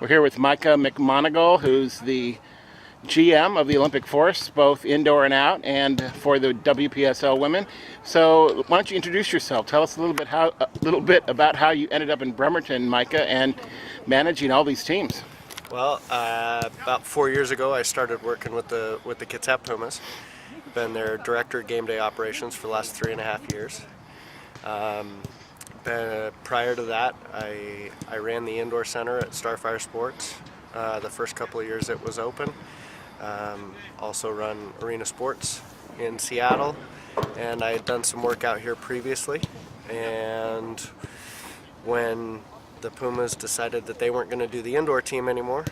We're here with Micah McMonagle, who's the GM of the Olympic Force, both indoor and out, and for the WPSL women. So why don't you introduce yourself? Tell us a little bit about how you ended up in Bremerton, Micah, and managing all these teams. Well, about 4 years ago, I started working with the Kitsap Pumas. Been their director of game day operations for the last 3.5 years. Prior to that, I ran the indoor center at Starfire Sports the first couple of years it was open. Also run Arena Sports in Seattle, and I had done some work out here previously. And when the Pumas decided that they weren't going to do the indoor team anymore,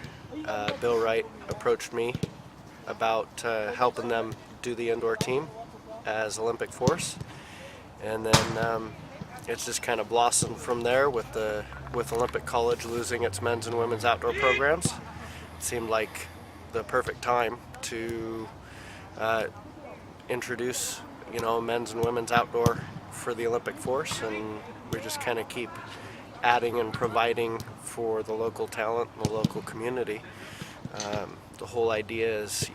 Bill Wright approached me about helping them do the indoor team as Olympic Force, and then it's just kind of blossomed from there with Olympic College losing its men's and women's outdoor programs. It seemed like the perfect time to introduce, men's and women's outdoor for the Olympic Force, and we just kind of keep adding and providing for the local talent and the local community. The whole idea is,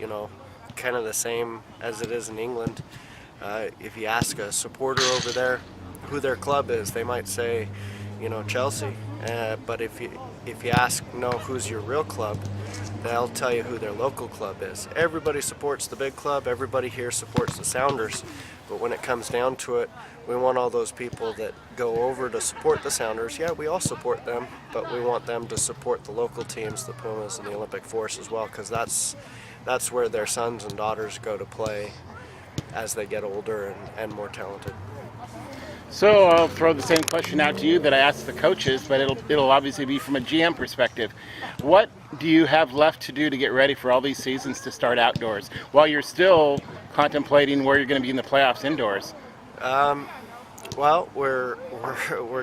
kind of the same as it is in England. If you ask a supporter over there who their club is, they might say, Chelsea. But if you ask, who's your real club, they'll tell you who their local club is. Everybody supports the big club. Everybody here supports the Sounders. But when it comes down to it, we want all those people that go over to support the Sounders. Yeah, we all support them, but we want them to support the local teams, the Pumas and the Olympic Force as well, because that's where their sons and daughters go to play as they get older and more talented. So I'll throw the same question out to you that I asked the coaches, but it'll obviously be from a GM perspective. What do you have left to do to get ready for all these seasons to start outdoors, while you're still contemplating where you're going to be in the playoffs indoors? Well, we're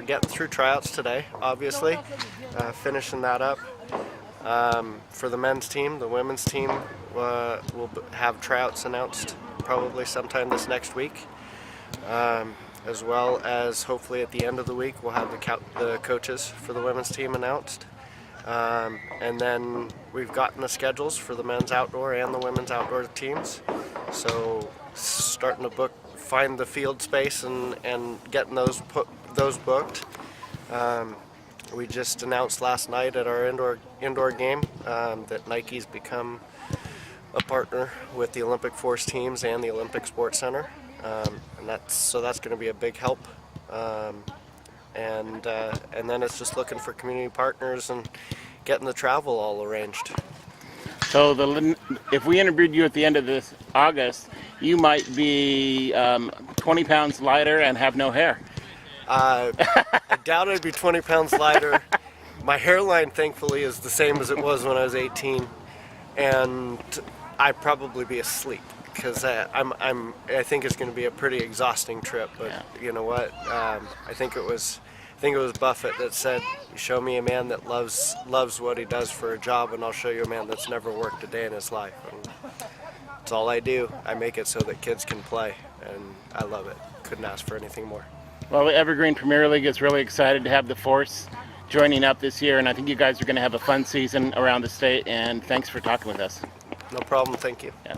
getting through tryouts today, obviously, finishing that up. For the men's team, the women's team will have tryouts announced probably sometime this next week. As well as hopefully at the end of the week we'll have the coaches for the women's team announced. And then we've gotten the schedules for the men's outdoor and the women's outdoor teams. So starting to find the field space and getting those booked. We just announced last night at our indoor game that Nike's become a partner with the Olympic Force teams and the Olympic Sports Center. And that's going to be a big help, and then it's just looking for community partners and getting the travel all arranged. So if we interviewed you at the end of this August, you might be 20 pounds lighter and have no hair. I doubt I'd be 20 pounds lighter. My hairline, thankfully, is the same as it was when I was 18, and I'd probably be asleep, because I think it's going to be a pretty exhausting trip. But yeah. You know what? I think it was Buffett that said, "Show me a man that loves what he does for a job, and I'll show you a man that's never worked a day in his life." And it's all I do. I make it so that kids can play, and I love it. Couldn't ask for anything more. Well, the Evergreen Premier League is really excited to have the Force joining up this year, and I think you guys are going to have a fun season around the state. And thanks for talking with us. No problem. Thank you. Yeah.